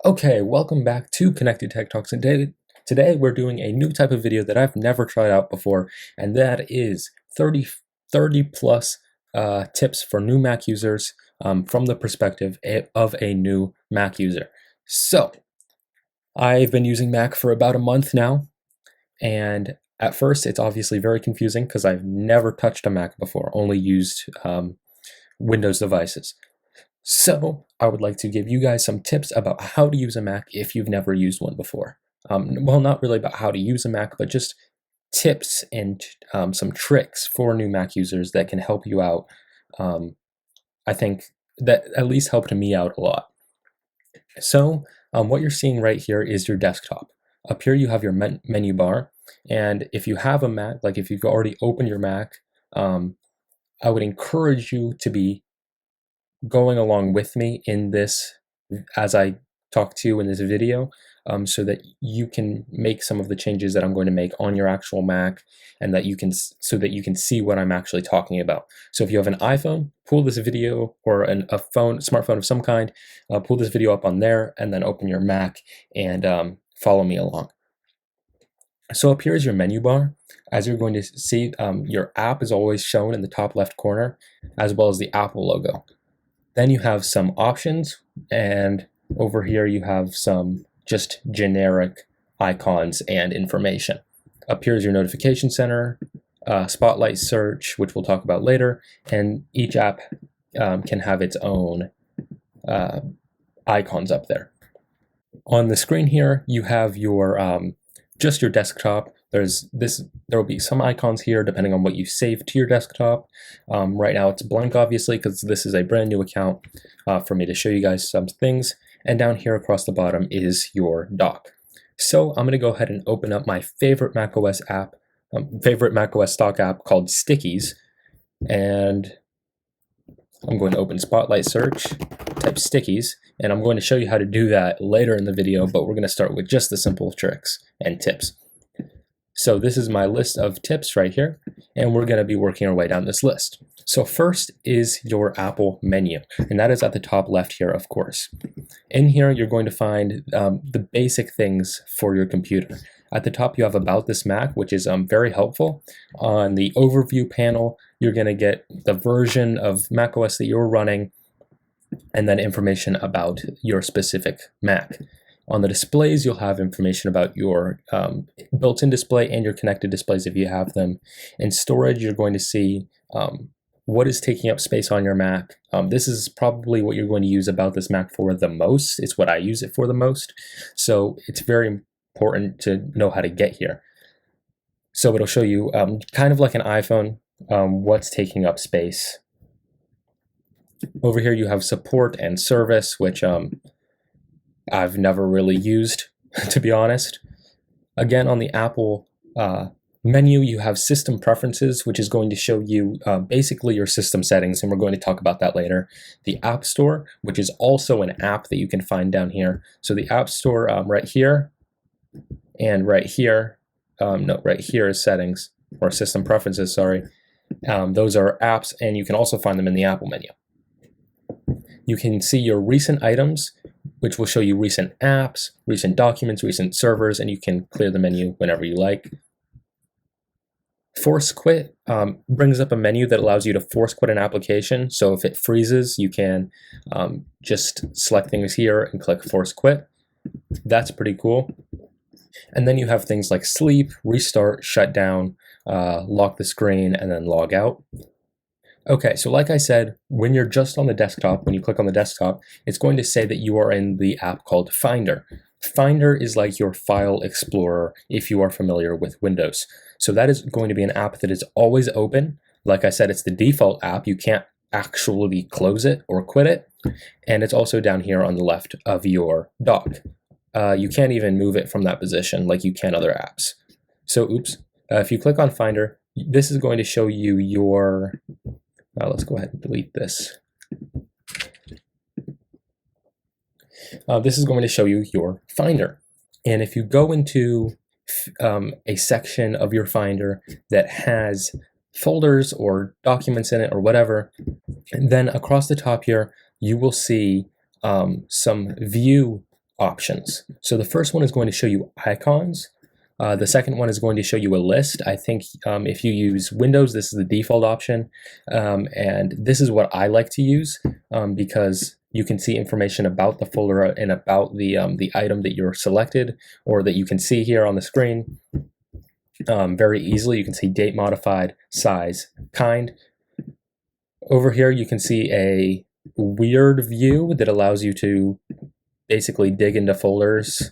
Okay, welcome back to Connected Tech Talks. And today we're doing a new type of video that I've never tried out before, and that is 30 plus tips for new Mac users from the perspective of a new Mac user. So, I've been using Mac for about a month now, and at first it's obviously very confusing because I've never touched a Mac before, only used Windows devices. So I would like to give you guys some tips about how to use a Mac if you've never used one before. Well, not really about how to use a Mac, but just tips and some tricks for new Mac users that can help you out. I think that at least helped me out a lot. So what you're seeing right here is your desktop. Up here you have your menu bar, and if you have a Mac, like if you've already opened your Mac, I would encourage you to be going along with me in this as I talk to you in this video, so that you can make some of the changes that I'm going to make on your actual Mac, and that you can see what I'm actually talking about. So if you have an iPhone, pull this video, or a smartphone of some kind, pull this video up on there, and then open your Mac and follow me along. So up here is your menu bar. As you're going to see, your app is always shown in the top left corner, as well as the Apple logo. Then you have some options, and over here you have some just generic icons and information. Up here is your notification center, spotlight search, which we'll talk about later, and each app can have its own icons up there. On the screen here, you have your just your desktop. There will be some icons here depending on what you save to your desktop. Right now it's blank, obviously, because this is a brand new account for me to show you guys some things. And down here across the bottom is your dock. So I'm going to go ahead and open up my favorite macOS app, favorite macOS stock app called Stickies, and I'm going to open Spotlight Search, type Stickies, and I'm going to show you how to do that later in the video, but we're going to start with just the simple tricks and tips. So this is my list of tips right here, and we're going to be working our way down this list. So first is your Apple menu, and that is at the top left here, of course. In here, you're going to find the basic things for your computer. At the top, you have About This Mac, which is very helpful. On the overview panel, you're going to get the version of macOS that you're running, and then information about your specific Mac. On the displays, you'll have information about your built-in display and your connected displays if you have them. In storage, you're going to see what is taking up space on your Mac. This is probably what you're going to use About This Mac for the most. It's what I use it for the most. So it's very important to know how to get here. So it'll show you, kind of like an iPhone, what's taking up space. Over here you have support and service, which I've never really used, to be honest. Again, on the Apple menu, you have system preferences, which is going to show you basically your system settings, and we're going to talk about that later. The App Store, which is also an app that you can find down here. So the App Store right here and right here, right here is settings, or system preferences, sorry. Those are apps, and you can also find them in the Apple menu. You can see your recent items, which will show you recent apps, recent documents, recent servers, and you can clear the menu whenever you like. Force quit brings up a menu that allows you to force quit an application. So if it freezes, you can just select things here and click force quit. That's pretty cool. And then you have things like sleep, restart, shut down, lock the screen, and then log out. Okay, so like I said, when you're just on the desktop, when you click on the desktop, it's going to say that you are in the app called Finder. Finder is like your file explorer if you are familiar with Windows. So that is going to be an app that is always open. Like I said, it's the default app. You can't actually close it or quit it. And it's also down here on the left of your dock. You can't even move it from that position like you can other apps. So if you click on Finder, this is going to show you your... let's go ahead and delete this. This is going to show you your Finder. And if you go into a section of your Finder that has folders or documents in it or whatever, then across the top here, you will see some view options. So the first one is going to show you icons. The second one is going to show you a list. I think if you use Windows, this is the default option. And this is what I like to use because you can see information about the folder and about the item that you're selected or that you can see here on the screen very easily. You can see date modified, size, kind. Over here, you can see a weird view that allows you to basically dig into folders.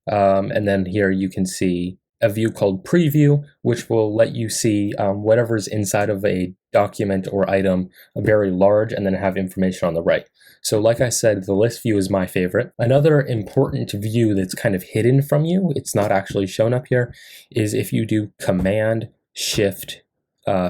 And then here you can see a view called preview, which will let you see whatever's inside of a document or item very large and then have information on the right. So like I said, the list view is my favorite. Another important view that's kind of hidden from you, it's not actually shown up here, is if you do Command Shift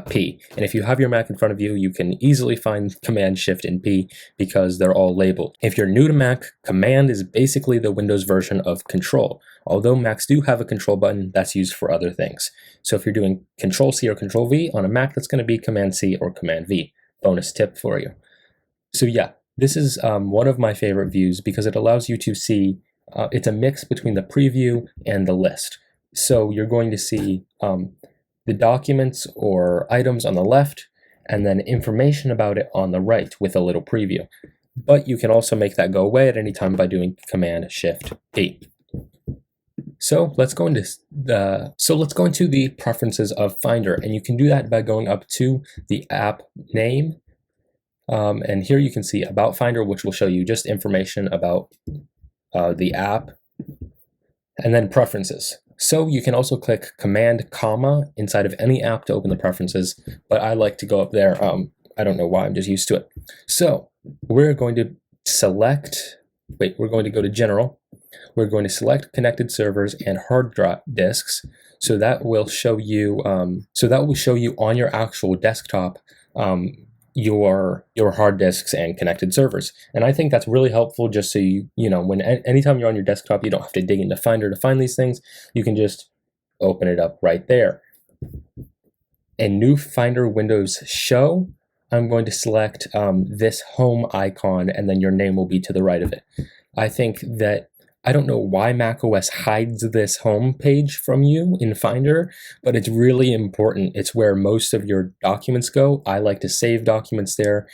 P. And if you have your Mac in front of you, you can easily find Command Shift and P because they're all labeled. If you're new to Mac, Command is basically the Windows version of Control. Although Macs do have a Control button, that's used for other things. So if you're doing Control C or Control V on a Mac, that's going to be Command C or Command V. Bonus tip for you. So yeah, this is one of my favorite views because it allows you to see, it's a mix between the preview and the list. So you're going to see the documents or items on the left, and then information about it on the right with a little preview. But you can also make that go away at any time by doing Command Shift P. So let's go into the preferences of Finder, and you can do that by going up to the app name. And here you can see About Finder, which will show you just information about the app, and then Preferences. So you can also click Command comma inside of any app to open the preferences, but I like to go up there. I don't know why, I'm just used to it. So we're going to we're going to go to General. We're going to select Connected Servers and Hard Drive Disks. So that will show you on your actual desktop your hard disks and connected servers. And I think that's really helpful just so you know, when anytime you're on your desktop, you don't have to dig into Finder to find these things. You can just open it up right there. In New Finder Windows Show, I'm going to select this home icon, and then your name will be to the right of it. I think that I don't know why macOS hides this home page from you in Finder, but it's really important. It's where most of your documents go. I like to save documents there.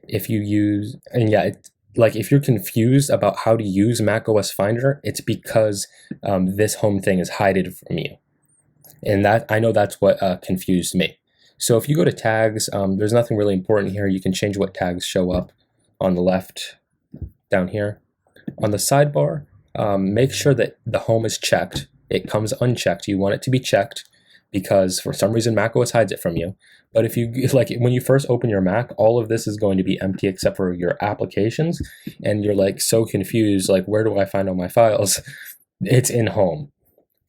If you're confused about how to use macOS Finder, it's because this home thing is hidden from you. And that I know that's what confused me. So if you go to tags, there's nothing really important here. You can change what tags show up on the left down here. On the sidebar, make sure that the home is checked. It comes unchecked. You want it to be checked because for some reason macOS hides it from you. But if you when you first open your Mac, all of this is going to be empty except for your applications, and you're like so confused, like where do I find all my files? It's in home.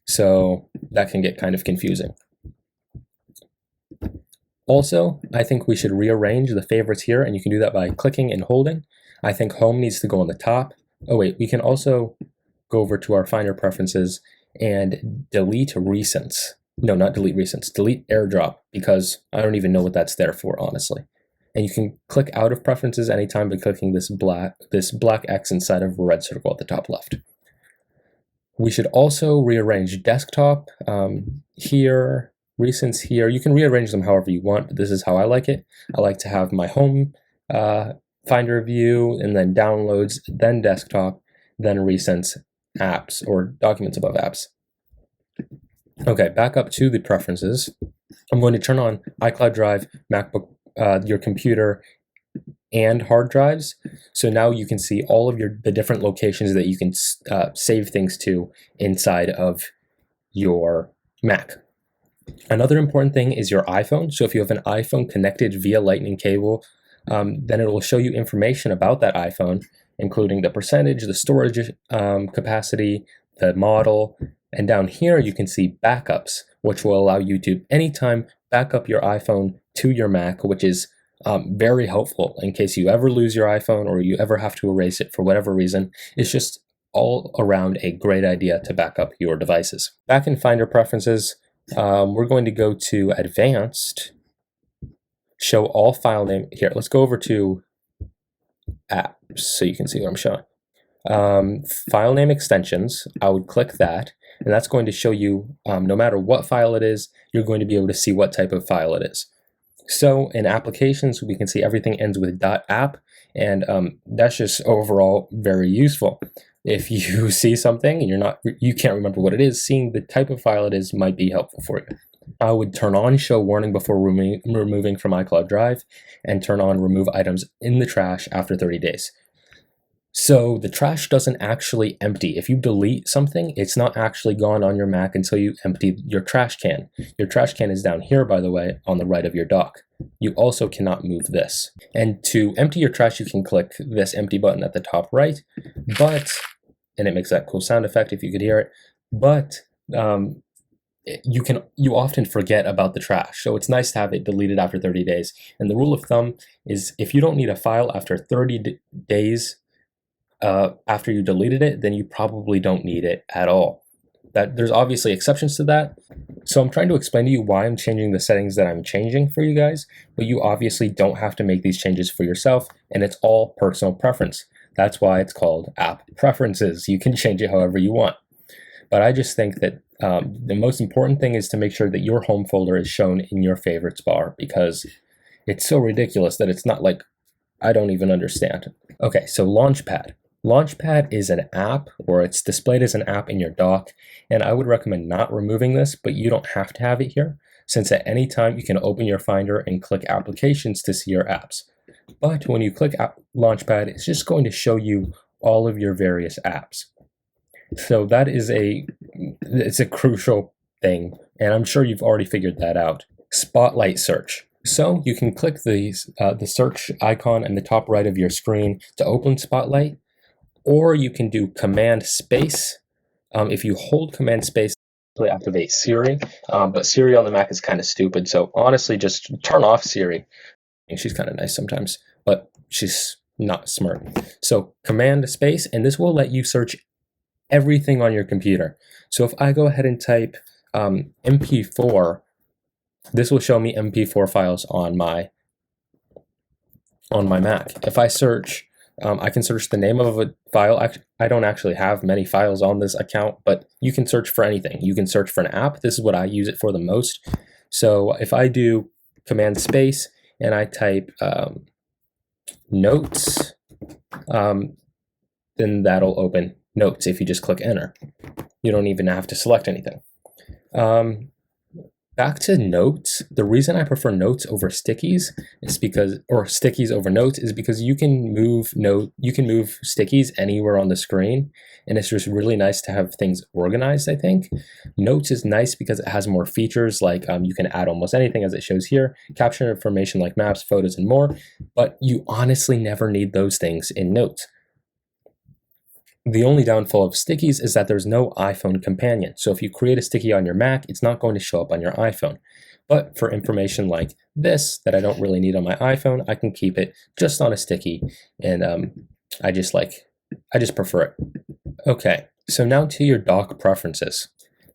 So that can get kind of confusing. Also, I think we should rearrange the favorites here, and you can do that by clicking and holding. I think home needs to go on the top. Oh wait, we can also go over to our Finder preferences and delete recents. No, not delete recents, delete AirDrop, because I don't even know what that's there for, honestly. And you can click out of preferences anytime by clicking this black X inside of a red circle at the top left. We should also rearrange desktop here, recents here. You can rearrange them however you want, but this is how I like it. I like to have my home Finder view, and then downloads, then desktop, then recents, apps, or documents above apps. Okay, back up to the preferences. I'm going to turn on iCloud Drive, MacBook, your computer, and hard drives. So now you can see all of the different locations that you can save things to inside of your Mac. Another important thing is your iPhone. So if you have an iPhone connected via Lightning cable, then it will show you information about that iPhone, including the percentage, the storage capacity, the model, and down here you can see backups, which will allow you to anytime back up your iPhone to your Mac, which is very helpful in case you ever lose your iPhone or you ever have to erase it for whatever reason. It's just all around a great idea to back up your devices. Back in Finder preferences, we're going to go to Advanced, show all file name. Here, let's go over to apps so you can see what I'm showing. file name extensions, I would click that, and that's going to show you, no matter what file it is, you're going to be able to see what type of file it is. So in applications, we can see everything ends with .app, and that's just overall very useful. If you see something and you can't remember what it is, seeing the type of file it is might be helpful for you. I would turn on show warning before removing from iCloud Drive, and turn on remove items in the trash after 30 days. So the trash doesn't actually empty. If you delete something, it's not actually gone on your Mac until you empty your trash can. Your trash can is down here, by the way, on the right of your dock. You also cannot move this. And to empty your trash, you can click this empty button at the top right, and it makes that cool sound effect if you could hear it, but you often forget about the trash. So it's nice to have it deleted after 30 days. And the rule of thumb is if you don't need a file after 30 days, after you deleted it, then you probably don't need it at all. There's obviously exceptions to that. So I'm trying to explain to you why I'm changing the settings that I'm changing for you guys, but you obviously don't have to make these changes for yourself, and it's all personal preference. That's why it's called app preferences. You can change it however you want. But I just think that the most important thing is to make sure that your home folder is shown in your favorites bar, because it's so ridiculous that it's not like, I don't even understand. Okay, so Launchpad. Launchpad is an app, or it's displayed as an app in your dock, and I would recommend not removing this, but you don't have to have it here, since at any time you can open your Finder and click Applications to see your apps. But when you click Launchpad, it's just going to show you all of your various apps. So that is it's a crucial thing, and I'm sure you've already figured that out. Spotlight search. So you can click the search icon in the top right of your screen to open Spotlight, or you can do Command Space. If you hold Command Space, it'll activate Siri, but Siri on the Mac is kind of stupid, so honestly just turn off Siri. And she's kind of nice sometimes, but she's not smart. So Command Space, and this will let you search everything on your computer. So if I go ahead and type MP4, this will show me MP4 files on my Mac. If I search, I can search the name of a file. I don't actually have many files on this account, but you can search for anything. You can search for an app. This is what I use it for the most. So if I do Command Space and I type Notes, then that'll open Notes if you just click Enter. You don't even have to select anything. Back to Notes, the reason I prefer Notes over Stickies is or Stickies over Notes is because you can move Stickies anywhere on the screen, and it's just really nice to have things organized, I think. Notes is nice because it has more features, like you can add almost anything as it shows here, capture information like maps, photos, and more, but you honestly never need those things in Notes. The only downfall of Stickies is that there's no iPhone companion. So if you create a sticky on your Mac, it's not going to show up on your iPhone. But for information like this that I don't really need on my iPhone, I can keep it just on a sticky, and I just prefer it. Okay, so now to your dock preferences.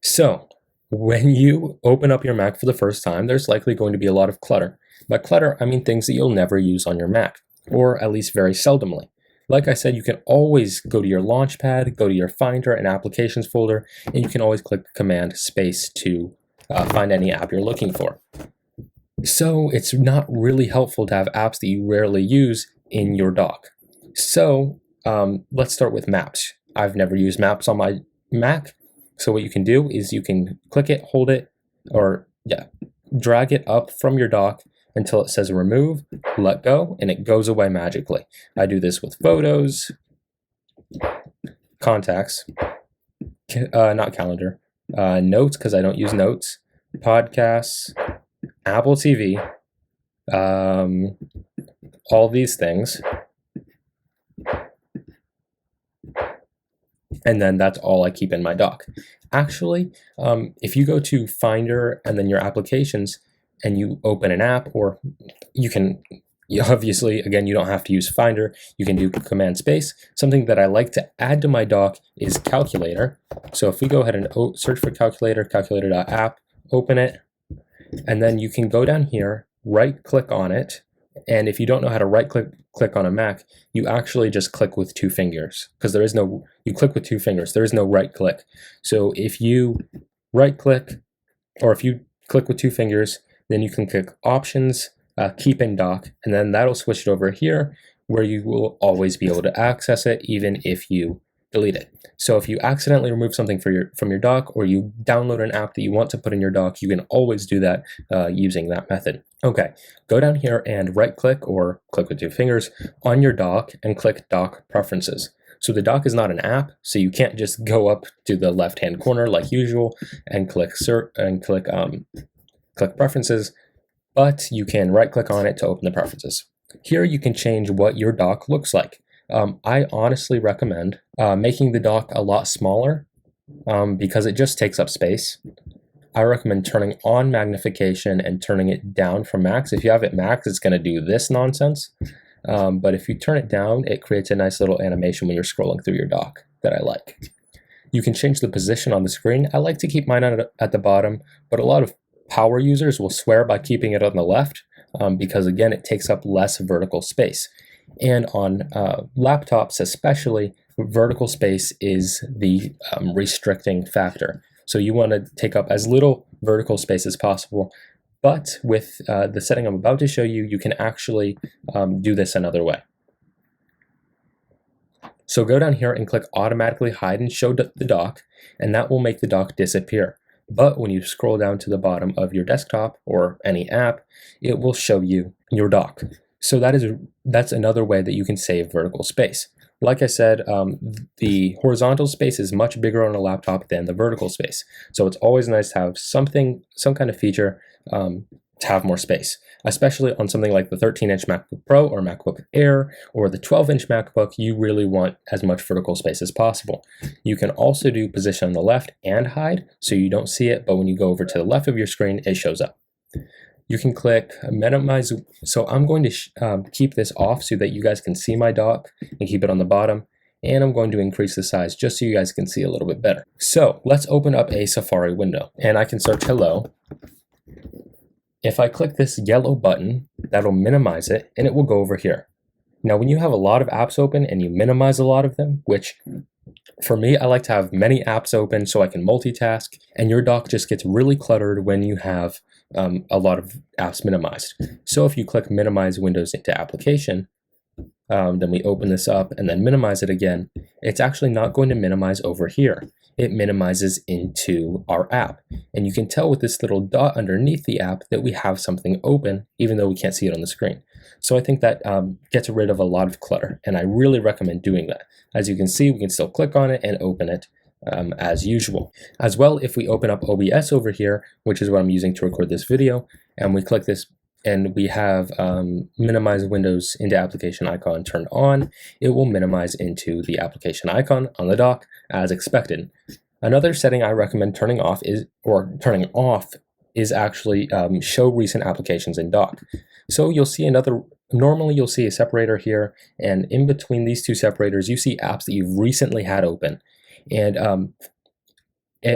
So when you open up your Mac for the first time, there's likely going to be a lot of clutter. By clutter, I mean things that you'll never use on your Mac, or at least very seldomly. Like I said, you can always go to your Launchpad, go to your Finder and Applications folder, and you can always click Command Space to find any app you're looking for. So it's not really helpful to have apps that you rarely use in your dock. So let's start with Maps. I've never used Maps on my Mac, so what you can do is you can click it, hold it, drag it up from your dock until it says remove, let go, and it goes away magically. I do this with photos, contacts, not calendar, notes, because I don't use notes, podcasts, Apple TV, all these things. And then that's all I keep in my dock. Actually, if you go to Finder and then your applications, and you open an app, or obviously, again, you don't have to use Finder, you can do Command Space. Something that I like to add to my dock is Calculator. So if we go ahead and search for Calculator, calculator.app, open it, and then you can go down here, right click on it, And if you don't know how to click on a Mac, you actually just click with 2 fingers, because you click with 2 fingers, there is no right click. So if you right click, or if you click with 2 fingers, then you can click Options, Keep in Dock, and then that'll switch it over here, where you will always be able to access it, even if you delete it. So if you accidentally remove something from your dock, or you download an app that you want to put in your dock, you can always do that using that method. Okay, go down here and right click, or click with 2 fingers on your dock, and click Dock Preferences. So the dock is not an app, so you can't just go up to the left-hand corner like usual and click click Preferences, but you can right click on it to open the preferences. Here you can change what your dock looks like. I honestly recommend making the dock a lot smaller because it just takes up space. I recommend turning on magnification and turning it down from max. If you have it max, it's going to do this nonsense. But if you turn it down, it creates a nice little animation when you're scrolling through your dock that I like. You can change the position on the screen. I like to keep mine at the bottom, but a lot of power users will swear by keeping it on the left because, again, it takes up less vertical space. And on laptops especially, vertical space is the restricting factor. So you want to take up as little vertical space as possible. But with the setting I'm about to show you, you can actually do this another way. So go down here and click Automatically Hide and Show the Dock, and that will make the dock disappear. But when you scroll down to the bottom of your desktop or any app, it will show you your dock. So that's another way that you can save vertical space. Like I said, the horizontal space is much bigger on a laptop than the vertical space. So it's always nice to have some kind of feature to have more space, especially on something like the 13-inch MacBook Pro or MacBook Air or the 12-inch MacBook. You really want as much vertical space as possible. You can also do position on the left and hide, so you don't see it, but when you go over to the left of your screen, it shows up. You can click minimize. So I'm going to keep this off so that you guys can see my dock and keep it on the bottom. And I'm going to increase the size just so you guys can see a little bit better. So let's open up a Safari window, and I can search hello. If I click this yellow button, that'll minimize it, and it will go over here. Now, when you have a lot of apps open and you minimize a lot of them, which for me, I like to have many apps open so I can multitask, and your dock just gets really cluttered when you have a lot of apps minimized. So if you click Minimize Windows into Application, then we open this up and then minimize it again, it's actually not going to minimize over here. It minimizes into our app. And you can tell with this little dot underneath the app that we have something open, even though we can't see it on the screen. So I think that gets rid of a lot of clutter, and I really recommend doing that. As you can see, we can still click on it and open it as usual. As well, if we open up OBS over here, which is what I'm using to record this video, and we click this and we have minimize Windows into application icon turned on, it will minimize into the application icon on the dock as expected. Another setting I recommend turning off is actually show recent applications in dock. So you'll see normally you'll see a separator here, and in between these two separators, you see apps that you've recently had open. And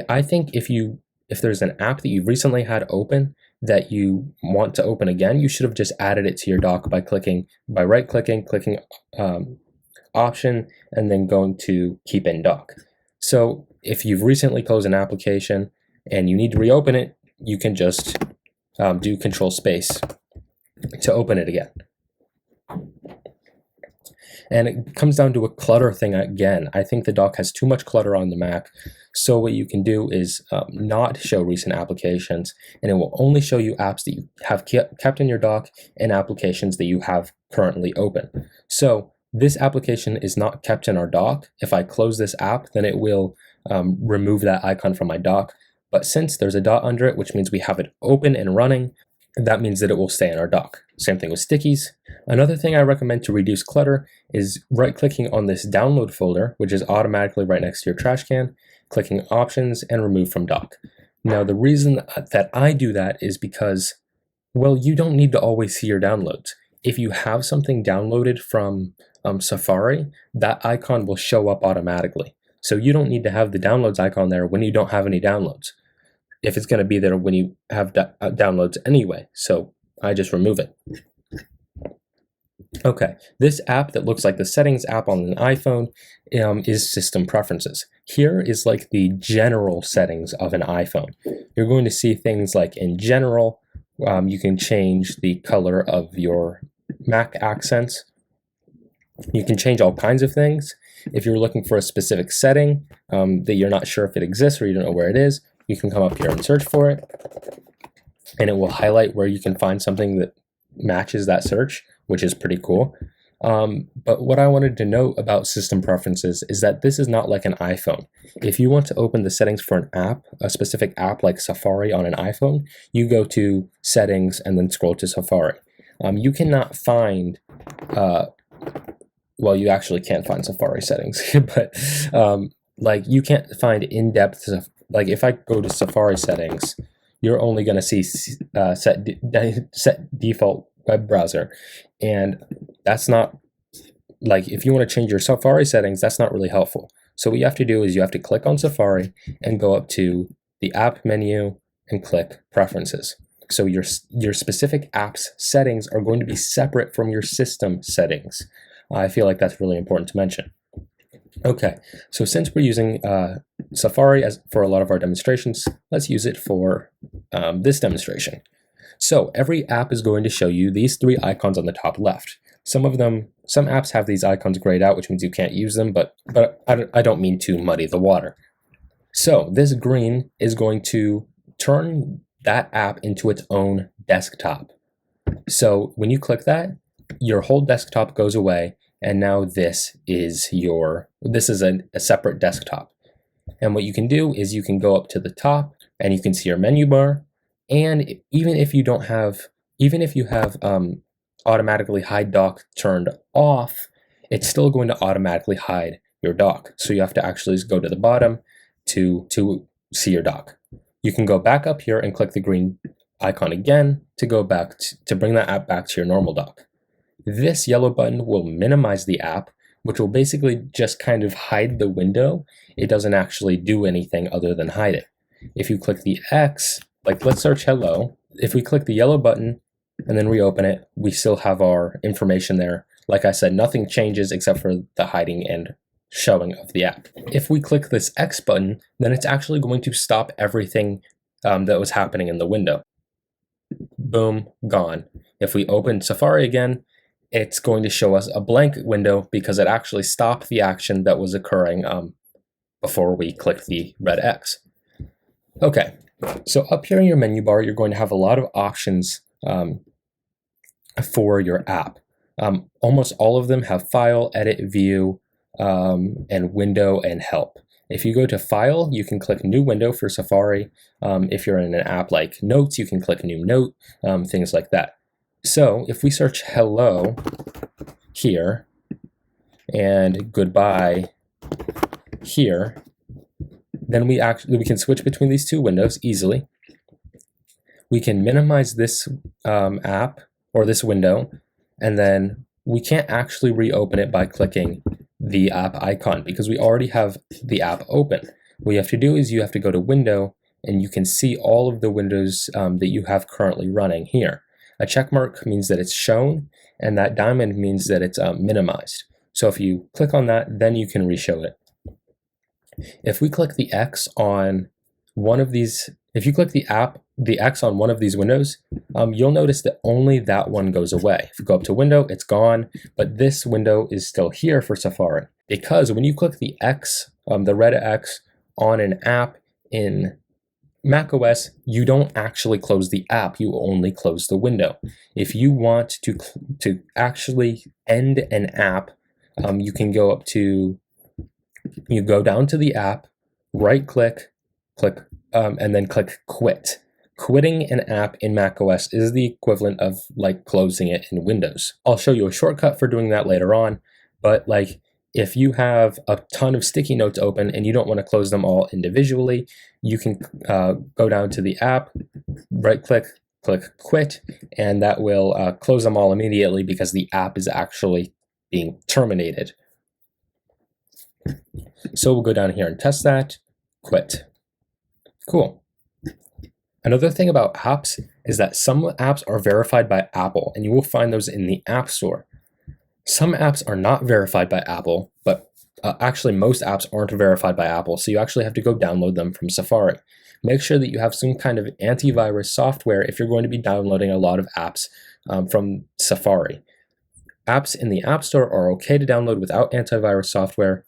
I think if there's an app that you've recently had open that you want to open again, you should have just added it to your dock by right-clicking, clicking Option, and then going to Keep in Dock. So if you've recently closed an application and you need to reopen it, you can just do Control Space to open it again. And it comes down to a clutter thing again. I think the dock has too much clutter on the Mac. So what you can do is not show recent applications, and it will only show you apps that you have kept in your dock and applications that you have currently open. So this application is not kept in our dock. If I close this app, then it will remove that icon from my dock. But since there's a dot under it, which means we have it open and running, that means that it will stay in our dock. Same thing with stickies. Another thing I recommend to reduce clutter is right-clicking on this download folder, which is automatically right next to your trash can, clicking Options and Remove from Dock. Now, the reason that I do that is because, well, you don't need to always see your downloads. If you have something downloaded from Safari, that icon will show up automatically. So you don't need to have the downloads icon there when you don't have any downloads, if it's going to be there when you have downloads anyway. So I just remove it. Okay, this app that looks like the settings app on an iPhone is system preferences. Here is like the general settings of an iPhone. You're going to see things like in general, you can change the color of your Mac accents. You can change all kinds of things. If you're looking for a specific setting that you're not sure if it exists or you don't know where it is, you can come up here and search for it, and it will highlight where you can find something that matches that search, which is pretty cool. But what I wanted to note about system preferences is that this is not like an iPhone. If you want to open the settings for an app, a specific app like Safari on an iPhone, you go to settings and then scroll to Safari. You cannot find, well, you actually can't find Safari settings, but like you can't find in-depth, like if I go to Safari settings, you're only going to see set default web browser, and that's not, like, if you want to change your Safari settings, that's not really helpful. So what you have to do is you have to click on Safari and go up to the app menu and click preferences. So your specific app's settings are going to be separate from your system settings. I feel like that's really important to mention. Okay, so since we're using Safari for a lot of our demonstrations, let's use it for this demonstration. So every app is going to show you these three icons on the top left. Some apps have these icons grayed out, which means you can't use them, but I don't mean to muddy the water. So this green is going to turn that app into its own desktop. So when you click that, your whole desktop goes away, and now this is a separate desktop. And what you can do is you can go up to the top and you can see your menu bar. And even if you have automatically hide dock turned off, it's still going to automatically hide your dock. So you have to actually go to the bottom to see your dock. You can go back up here and click the green icon again to go back to bring that app back to your normal dock. This yellow button will minimize the app, which will basically just kind of hide the window. It doesn't actually do anything other than hide it. If you click the X, like let's search hello, if we click the yellow button and then reopen it, we still have our information there. Like I said, nothing changes except for the hiding and showing of the app. If we click this X button, then it's actually going to stop everything that was happening in the window. Boom, gone. If we open Safari again, it's going to show us a blank window because it actually stopped the action that was occurring before we clicked the red X. Okay, so up here in your menu bar, you're going to have a lot of options for your app. Almost all of them have File, Edit, View, and Window and Help. If you go to File, you can click New Window for Safari. If you're in an app like Notes, you can click New Note, things like that. So if we search hello here and goodbye here, then we can switch between these two windows easily. We can minimize this app or this window, and then we can't actually reopen it by clicking the app icon because we already have the app open. What you have to do is you have to go to Window, and you can see all of the windows that you have currently running here. A check mark means that it's shown, and that diamond means that it's minimized. So if you click on that, then you can reshow it. If we click the X on one of these, if you click the X on one of these windows, you'll notice that only that one goes away. If you go up to Window, it's gone, but this window is still here for Safari. Because when you click the X, the red X on an app in macOS, you don't actually close the app, you only close the window. If you want to actually end an app, you can go up to, you go down to the app, right click, and then click quit. Quitting an app in macOS is the equivalent of like closing it in Windows. I'll show you a shortcut for doing that later on, but like if you have a ton of sticky notes open and you don't want to close them all individually, you can go down to the app, right click, click quit, and that will close them all immediately because the app is actually being terminated. So we'll go down here and test that, quit. Cool. Another thing about apps is that some apps are verified by Apple, and you will find those in the App Store. Some apps are not verified by Apple, but actually most apps aren't verified by Apple, so you actually have to go download them from Safari. Make sure that you have some kind of antivirus software if you're going to be downloading a lot of apps from Safari. Apps in the App Store are okay to download without antivirus software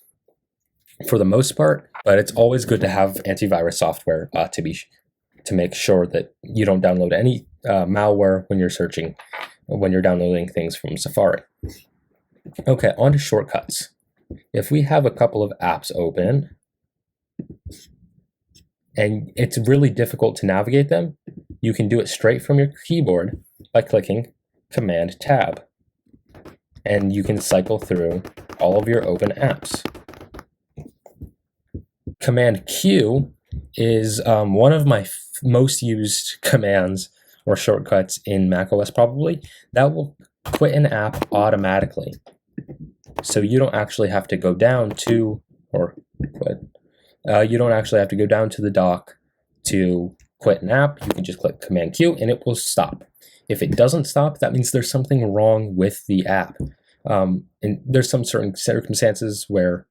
for the most part, but it's always good to have antivirus software to make sure that you don't download any malware when you're downloading things from Safari. Okay, on to shortcuts. If we have a couple of apps open and it's really difficult to navigate them, you can do it straight from your keyboard by clicking Command Tab. And you can cycle through all of your open apps. Command Q is one of my most used commands or shortcuts in macOS probably. That will quit an app automatically. So you don't actually have to go down to, you don't actually have to go down to the dock to quit an app. You can just click Command Q and it will stop. If it doesn't stop, that means there's something wrong with the app. And there's some certain circumstances where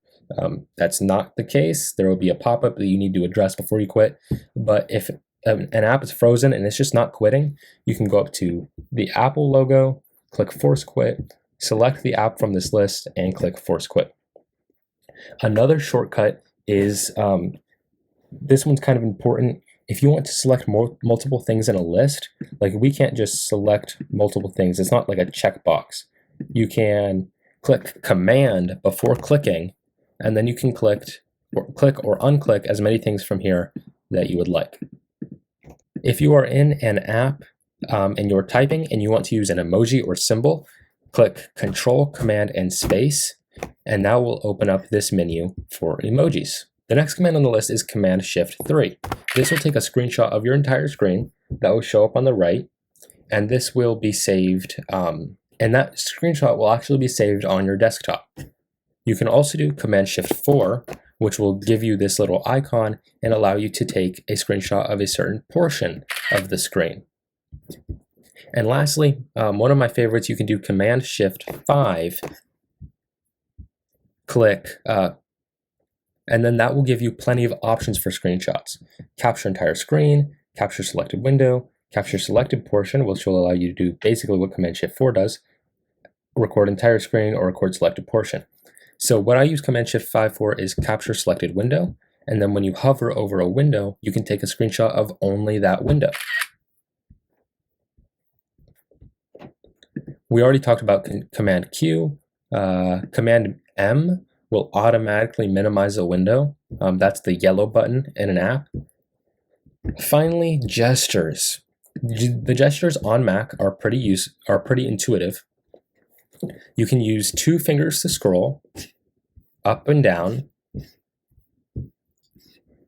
that's not the case. There will be a pop-up that you need to address before you quit. But if an app is frozen and it's just not quitting, you can go up to the Apple logo, click Force Quit, select the app from this list, and click Force Quit. Another shortcut is, this one's kind of important. If you want to select multiple things in a list, like we can't just select multiple things. It's not like a checkbox. You can click Command before clicking, and then you can click or unclick as many things from here that you would like. If you are in an app and you're typing and you want to use an emoji or symbol, click Control, Command, and Space, and that will open up this menu for emojis. The next command on the list is Command-Shift-3. This will take a screenshot of your entire screen that will show up on the right, and this will be saved, and that screenshot will actually be saved on your desktop. You can also do Command-Shift-4, which will give you this little icon and allow you to take a screenshot of a certain portion of the screen. And lastly, one of my favorites, you can do Command-Shift-5, click, and then that will give you plenty of options for screenshots. Capture entire screen, capture selected window, capture selected portion, which will allow you to do basically what Command-Shift-4 does, record entire screen or record selected portion. So what I use Command-Shift-5 for is capture selected window, and then when you hover over a window, you can take a screenshot of only that window. We already talked about Command Q. Command M will automatically minimize a window. That's the yellow button in an app. Finally, gestures. The gestures on Mac are pretty intuitive. You can use 2 fingers to scroll up and down,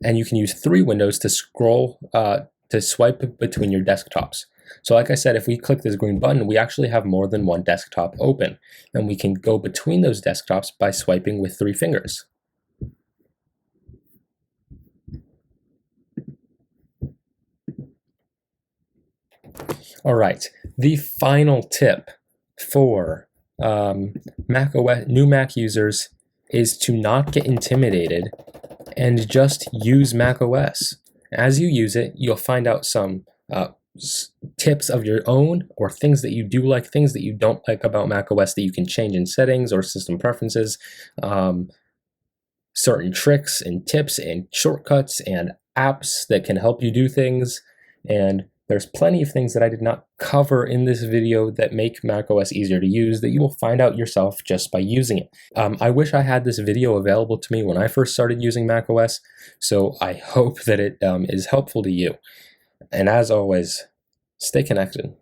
and you can use 3 windows to scroll to swipe between your desktops. So like I said, if we click this green button, we actually have more than one desktop open, and we can go between those desktops by swiping with 3 fingers. All right, the final tip for new Mac users is to not get intimidated and just use macOS. As you use it, you'll find out some tips of your own, or things that you do like, things that you don't like about macOS that you can change in settings or system preferences, certain tricks and tips and shortcuts and apps that can help you do things. And there's plenty of things that I did not cover in this video that make macOS easier to use that you will find out yourself just by using it. I wish I had this video available to me when I first started using macOS, so I hope that it is helpful to you. And as always, stay connected.